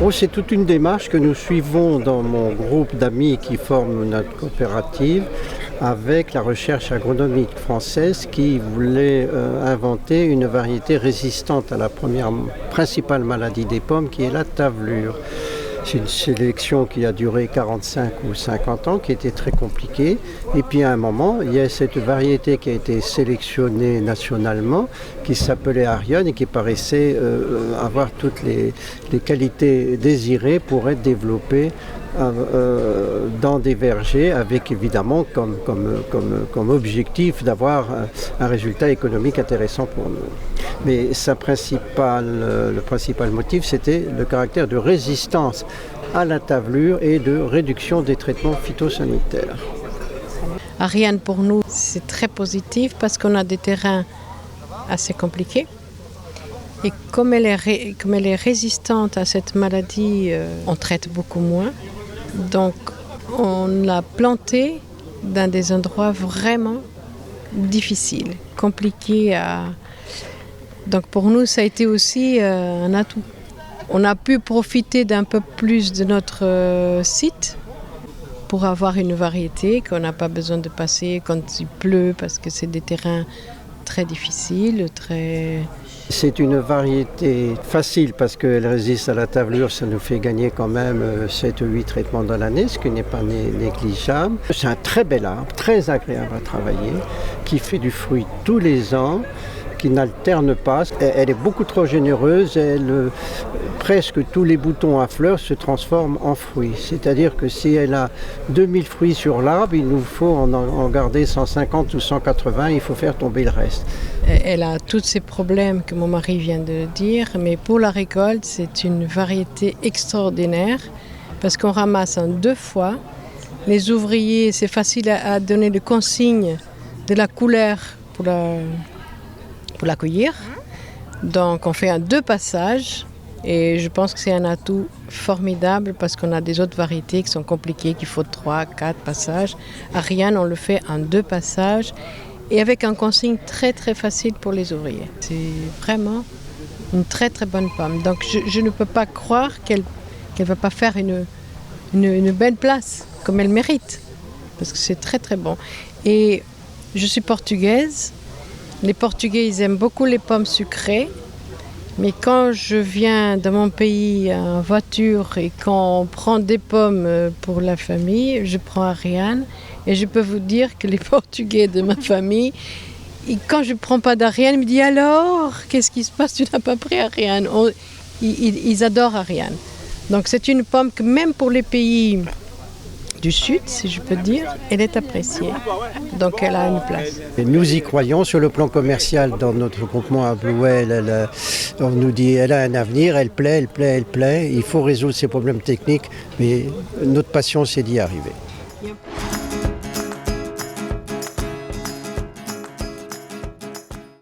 Oh, c'est toute une démarche que nous suivons dans mon groupe d'amis qui forment notre coopérative avec la recherche agronomique française qui voulait inventer une variété résistante à la première principale maladie des pommes qui est la tavelure. C'est une sélection qui a duré 45 ou 50 ans, qui était très compliquée. Et puis à un moment, il y a cette variété qui a été sélectionnée nationalement, qui s'appelait Ariane et qui paraissait avoir toutes les qualités désirées pour être développée dans des vergers, avec évidemment comme objectif d'avoir un résultat économique intéressant pour nous. Mais le principal motif, c'était le caractère de résistance à la tavelure et de réduction des traitements phytosanitaires. Ariane, pour nous, c'est très positif parce qu'on a des terrains assez compliqués. Et comme elle est résistante à cette maladie, on traite beaucoup moins. Donc, on l'a plantée dans des endroits vraiment difficiles, compliqués à... Donc pour nous, ça a été aussi un atout. On a pu profiter d'un peu plus de notre site pour avoir une variété qu'on n'a pas besoin de passer quand il pleut parce que c'est des terrains très difficiles, très... C'est une variété facile parce qu'elle résiste à la tavelure, ça nous fait gagner quand même 7 ou 8 traitements dans l'année, ce qui n'est pas négligeable. C'est un très bel arbre, très agréable à travailler, qui fait du fruit tous les ans, qui n'alterne pas. Elle est beaucoup trop généreuse, presque tous les boutons à fleurs se transforment en fruits. C'est-à-dire que si elle a 2000 fruits sur l'arbre, il nous faut en garder 150 ou 180, il faut faire tomber le reste. Elle a tous ces problèmes que mon mari vient de dire, mais pour la récolte, c'est une variété extraordinaire parce qu'on ramasse en 2 fois. Les ouvriers, c'est facile à donner les consignes de la couleur pour la cueillir. Donc on fait en 2 passages et je pense que c'est un atout formidable parce qu'on a des autres variétés qui sont compliquées, qu'il faut 3, 4 passages. Ariane, on le fait en 2 passages et avec un consigne très très facile pour les ouvriers. C'est vraiment une très très bonne pomme. Donc je ne peux pas croire qu'elle ne va pas faire une belle place comme elle mérite parce que c'est très très bon. Et je suis portugaise. Les Portugais, ils aiment beaucoup les pommes sucrées, mais quand je viens de mon pays en voiture et qu'on prend des pommes pour la famille, je prends Ariane et je peux vous dire que les Portugais de ma famille, quand je ne prends pas d'Ariane, ils me disent alors, qu'est-ce qui se passe, tu n'as pas pris Ariane? Ils adorent Ariane. Donc c'est une pomme que même pour les pays du Sud, si je peux dire, elle est appréciée. Donc elle a une place. Et nous y croyons sur le plan commercial dans notre groupement à Bluewell. On nous dit elle a un avenir, elle plaît. Il faut résoudre ces problèmes techniques, mais notre passion c'est d'y arriver.